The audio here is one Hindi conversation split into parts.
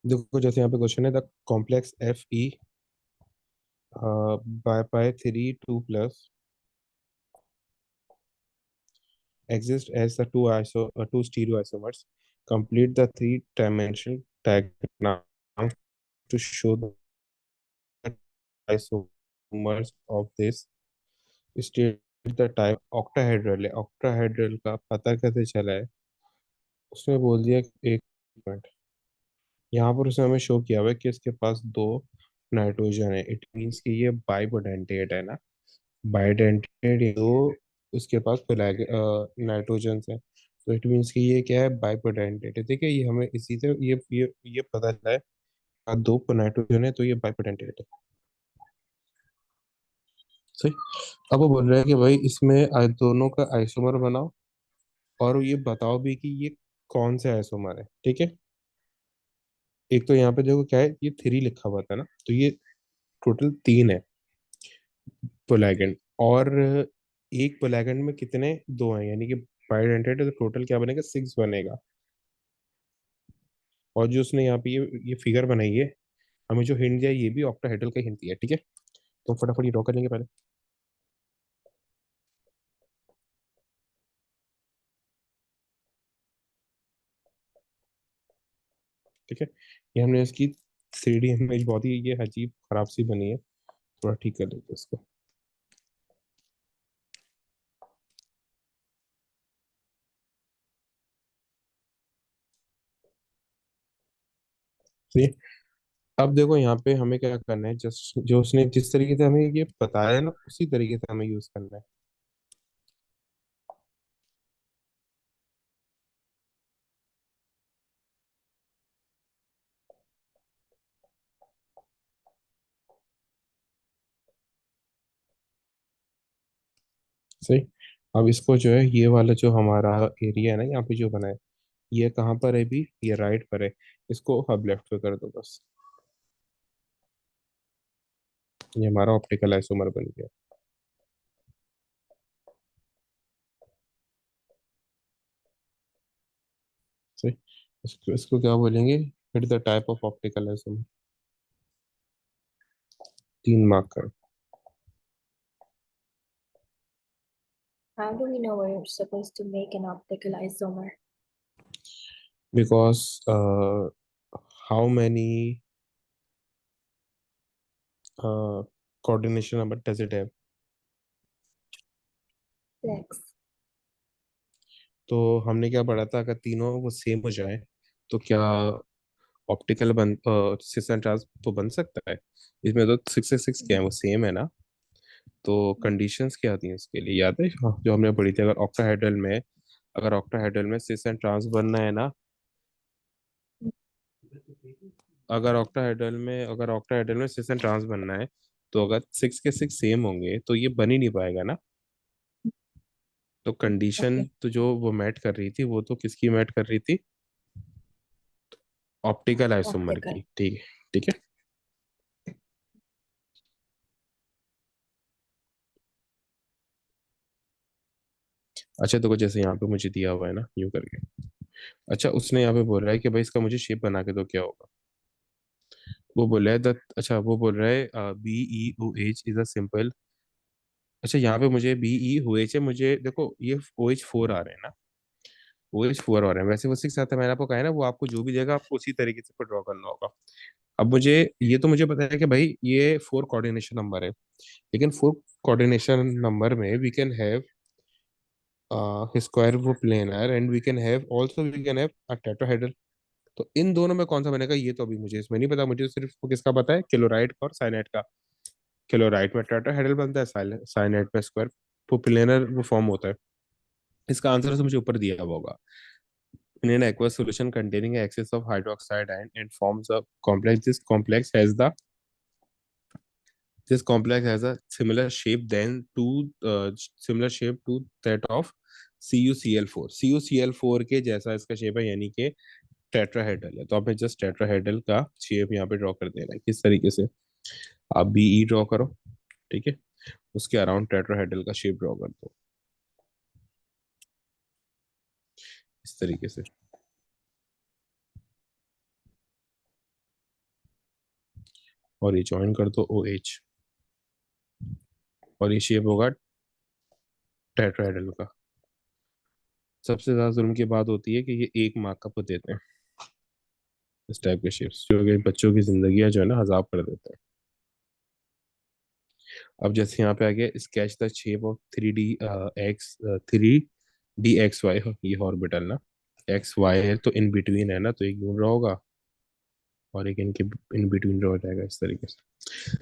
देखो जैसे यहाँ पे क्वेश्चन है, the complex F E by pi three two plus exist as the two stereoisomers. Complete the three-dimensional diagram to show the isomers of this. State the type octahedral है, octahedral का पता कैसे चला है? उसने बोल दिया एक मिनट, यहाँ पर उसने हमें शो किया हुआ है कि इसके पास दो नाइट्रोजन है। इट मीन्स कि ये बाइपोटेंटेट है ना। बाइडेंटेड ये दो उसके पास नाइट्रोजन है। तो इट मीन्स कि ये क्या है, बाइपोटेंटेट है। ठीक है, ये हमें इसी से ये पता चला है। दो नाइट्रोजन है तो ये बाइपोटेंटेट है। सही। अब वो बोल रहा है कि भाई इसमें दोनों का आइसोमर बनाओ और ये बताओ भी कि ये कौन से आइसोमर है। ठीक है, एक तो यहाँ पे देखो क्या है, ये थ्री लिखा हुआ था ना, तो ये टोटल तीन है पोलैगेंड। और एक पोलैगेंड में कितने, दो हैं, यानी कि बाइडेंटेट है, तो टोटल क्या बनेगा, सिक्स बनेगा। और जो उसने यहाँ पे ये फिगर बनाई है, हमें जो हिंट दिया है, ये भी ऑक्टाहेड्रल का हिंट दिया है। ठीक है, तो फटाफट ये ड्रॉ कर लेंगे पहले। ठीक है, ये हमने इसकी थ्री डी इमेज बहुत ही ये अजीब खराब सी बनी है, थोड़ा ठीक कर लेते हैं इसको। सही। अब देखो यहाँ पे हमें क्या करना है, जस्ट जो उसने जिस तरीके से हमें ये बताया है ना, उसी तरीके से हमें यूज करना है। सही। अब इसको जो है, ये वाला जो हमारा एरिया है ना यहाँ पे जो बना है, ये कहाँ पर है भी, ये राइट पर है। इसको अब लेफ्ट पे कर दो बस। ये हमारा ऑप्टिकल आइसोमर बन गया। सही। इसको क्या बोलेंगे, फिर the type of optical isomer. तीन मार्क कर। How do we know we're supposed to make an optical isomer? Because how many coordination number does it have? Six. तो हमने क्या पढ़ा था, अगर तीनों वो सेम हो जाए तो क्या ऑप्टिकल बन सिक्स एंड ट्रांस तो बन सकता है। इसमें तो सिक्स से सिक्स क्या है, वो सेम है ना। तो कंडीशंस क्या आती हैं उसके लिए, याद है? हाँ, जो हमने पढ़ी थी, अगर ऑक्टाहेड्रल में सिस एंड ट्रांस बनना है ना, अगर ऑक्टाहेड्रल में सिस एंड ट्रांस बनना है, तो अगर सिक्स के सिक्स सेम होंगे तो ये बन ही नहीं पाएगा ना। तो कंडीशन Okay. तो जो वो मैट कर रही थी, वो तो किसकी मैट कर रही थी, ऑप्टिकल आइसोमर Optical. की। ठीक है। ठीक है। अच्छा, तो जैसे यहाँ पे मुझे दिया हुआ है ना, यूं करके। अच्छा, उसने यहाँ पे बोल रहा है कि भाई इसका मुझे शेप बना के दो, क्या होगा? वो बोल रहा है द अच्छा, वो बोल रहा है B E O H is a simple. अच्छा, यहाँ पे मुझे बी ई ओ एच है, मुझे देखो ये ओ एच फोर आ रहे हैं ना, ओ एच फोर आ रहे हैं। वैसे वो सिक्स आता है, मैंने आपको कहा है ना, वो आपको जो भी देगा आपको उसी तरीके से ड्रॉ करना होगा। अब मुझे ये तो मुझे पता है कि भाई ये फोर कोऑर्डिनेशन नंबर है, लेकिन फोर कोऑर्डिनेशन नंबर में वी कैन हैव स्क्वायर वो planar, and we can have a tetrahedral. तो इन दोनों में कौन सा बनेगा, ये तो अभी मुझे इसमें नहीं पता। मुझे सिर्फ वो किसका पता है, क्लोराइड का और साइनाइड का। क्लोराइड में टेट्राहेड्रल बनता है, साइनाइड में स्क्वायर वो प्लेनर वो फॉर्म होता है। इसका आंसर तो मुझे ऊपर दिया हुआ होगा। In an aqueous solution containing excess of hydroxide ion and forms a complex, this complex has a similar shape to that of CuCl4। CuCl4 के जैसा इसका शेप है, यानी कि टेट्राहेड्रल है। तो आपने जस्ट टेट्राहेड्रल का शेप यहाँ पे ड्रॉ कर देना है, किस तरीके से, आप बीई ड्रॉ करो। ठीक है, उसके अराउंड टेट्राहेड्रल का शेप ड्रॉ कर दो, इस तरीके से। और ये ज्वाइन कर दो ओ एच, और ये शेप होगा टेट्राहेड्रल का। सबसे ज्यादा जुल्म की बात होती है कि ये एक मार्क का देते हैं इस टाइप के शेप्स, जो कि बच्चों की जिंदगी जो है ना हजाब कर देते हैं। अब जैसे यहाँ पे आ गया sketch the shape of 3D x 3D XY, ये ऑर्बिटल ना एक्स वाई है तो इन बिटवीन है ना, तो एक यूं रहा होगा और एक इनके इन बिटवीन रह जाएगा इस तरीके से।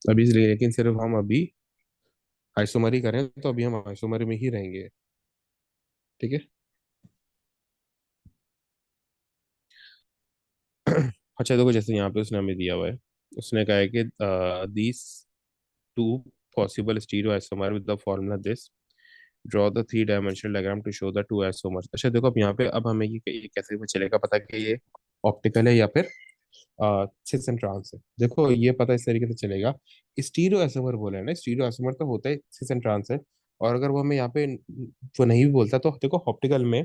अभी इसलिए लेकिन सिर्फ हम अभी आइसोमरी करें तो अभी हम आइसोमरी में ही रहेंगे, ठीक है। अच्छा देखो, जैसे यहाँ पे उसने हमें दिया हुआ है, उसने कहा है कि these two possible stereo isomer with the formula this, draw the 3 dimensional diagram to show the 2 isomers. अच्छा देखो, अब यहाँ पे अब हमें ये कैसे पता चलेगा पता कि ये ऑप्टिकल है या फिर सिस एंड ट्रांस है। देखो ये पता इस तरीके से चलेगा, स्टीरियो आइसोमर बोले ना, स्टीरियो आइसोमर तो होता है सिस एंड ट्रांस है। और अगर वो हमें यहाँ पे वो नहीं भी बोलता तो देखो ऑप्टिकल में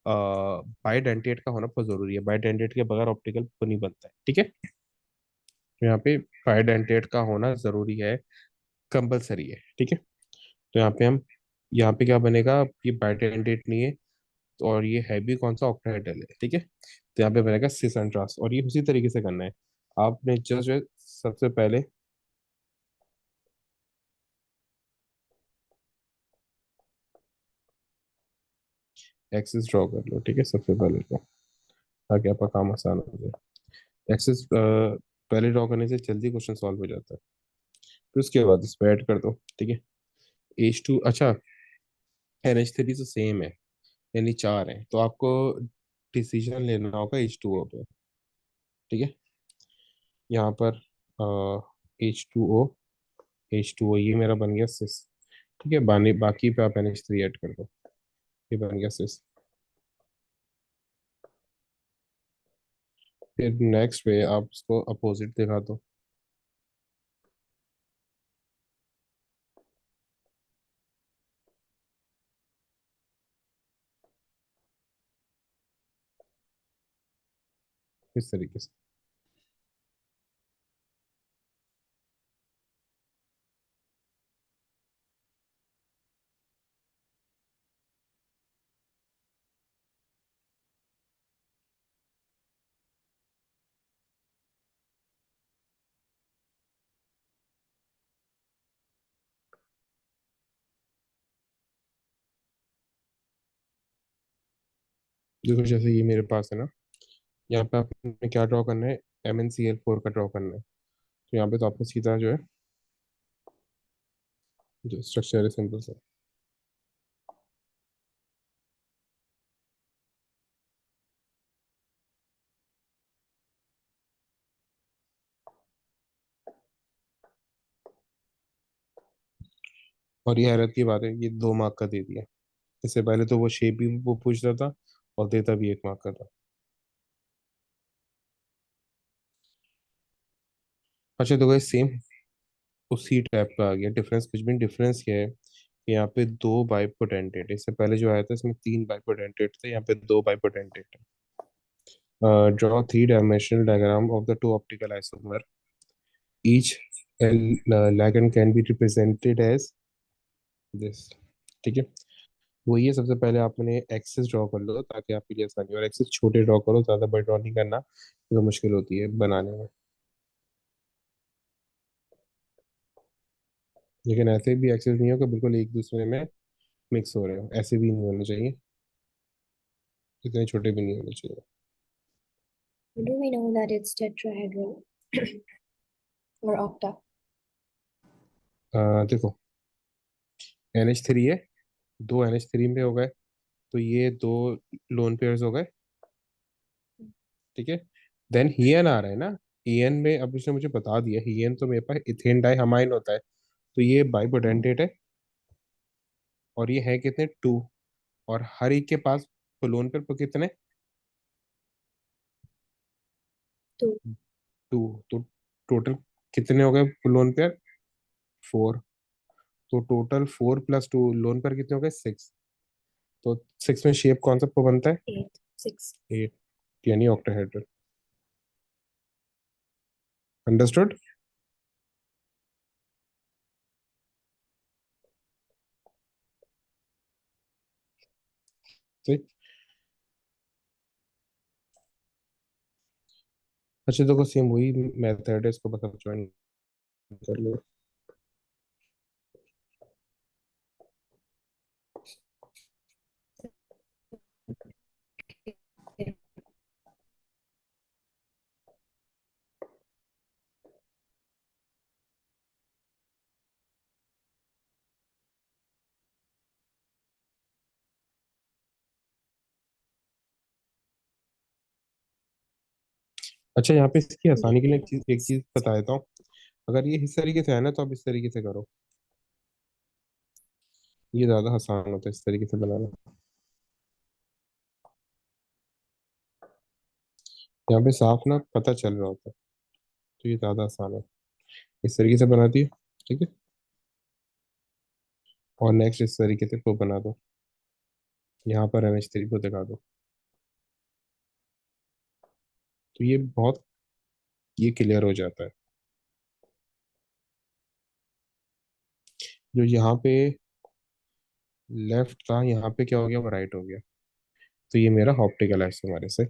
बाइडेंटेट का होना बहुत जरूरी है, बाइडेंटेट के बगैर ऑप्टिकल तो नहीं बनता है, ठीक है। तो यहाँ पे बाइडेंटेट का होना जरूरी है, कंपलसरी है, ठीक है। तो यहाँ पे क्या बनेगा, ये बाइडेंटेट नहीं है, और ये है भी कौन सा, ऑक्टाहेड्रल है, ठीक है। तो यहाँ पे बनेगा सिस एंड ट्रांस, और ये उसी तरीके से करना है। आपने जस्ट सबसे पहले एक्सिस ड्रॉ कर लो, ठीक है, सबसे पहले तो, ताकि आपका काम आसान हो जाए। एक्सिस पहले ड्रॉ करने से जल्दी क्वेश्चन सॉल्व हो जाता है। फिर उसके बाद इस पे ऐड कर दो, ठीक है। H2, अच्छा NH3 तो सेम है, यानी 4 है, तो आपको डिसीजन लेना होगा H2O पे, ठीक है। यहाँ पर H2O, H2O ये मेरा बन गया सिस, ठीक है। बाकी पे आप NH3 ऐड कर दो, ये बन गया सिस। फिर नेक्स्ट पे आप इसको अपोजिट दिखा दो, इस तरीके से। देखो जैसे ये मेरे पास है ना, यहाँ पे आपने क्या ड्रॉ करना है, MnCl4 का ड्रॉ करना है। तो यहाँ पे तो आपने सीधा जो है, जो स्ट्रक्चर है सिंपल सा, और ये हैरत की बात है, ये 2 मार्क का दे दिया। इससे पहले तो वो शेप भी वो पूछ रहा था और देता भी 1 मार्क का था। अच्छा तो ये सेम उसी टाइप का आ गया, डिफरेंस कुछ भी नहीं, डिफरेंस क्या है कि यहाँ पे 2 बाइपोटेंटेट, इससे पहले जो आया था इसमें 3 बाइपोटेंटेट थे, यहाँ पे 2 बाइपोटेंटेट है। Draw 3 dimensional diagram of the two optical isomer, each ligand can be represented as this, ठीक है। वही है, सबसे पहले आपने एक्सेस ड्रॉ कर लो ताकि आपके लिए आसानी हो, और एक्सेस छोटे ड्रॉ करो, ज़्यादा बड़े ड्रॉ नहीं करना, तो मुश्किल होती है बनाने में। लेकिन ऐसे भी एक्सेस नहीं हो कि बिल्कुल एक दूसरे में मिक्स हो रहे हो, ऐसे भी नहीं होने चाहिए, इतने छोटे भी नहीं होने चाहिए। How do we know that it's tetrahedral or octa? देखो NH3 है, 2 NH3 में हो गए, तो ये 2 लोन पेयर्स हो गए, ठीक है। देन हीएन आ रहा है ना, हीएन में अब उसने मुझे बता दिया, हीएन तो मेरे पास इथेन डाई हमाइन होता है, तो ये बाइपोटेंटेट है, और ये है कितने, 2, और हर एक के पास लोन पेयर पर कितने, Two. 2, तो टोटल कितने हो गए लोन पेयर, 4। तो टोटल 4 + 2 लोन पेयर कितने हो गए, 6। तो 6 में शेप कौन सा बनता है, Eight. Six. 8, यानी ऑक्टाहेड्रल। अंडरस्टूड? ठीक। अच्छा देखो, सेम वही मेथड है, इसको बस आप ज्वाइन कर लो। अच्छा, यहाँ पे इसकी आसानी के लिए एक चीज बता देता हूँ। अगर ये इस तरीके से है ना, तो आप इस तरीके से करो। ये ज्यादा आसान होता है इस तरीके से बनाना। यहाँ पे साफ ना पता चल रहा होता है, तो ये ज्यादा आसान है। इस तरीके से बना दिए। ठीक है। और नेक्स्ट इस तरीके से को बना दो। यहाँ पर हमें इस तरीके को दिखा दो। तो ये बहुत, ये क्लियर हो जाता है। जो यहाँ पे लेफ्ट था, यहाँ पे क्या हो गया, वो राइट हो गया। तो ये मेरा ऑप्टिकल है हमारे से।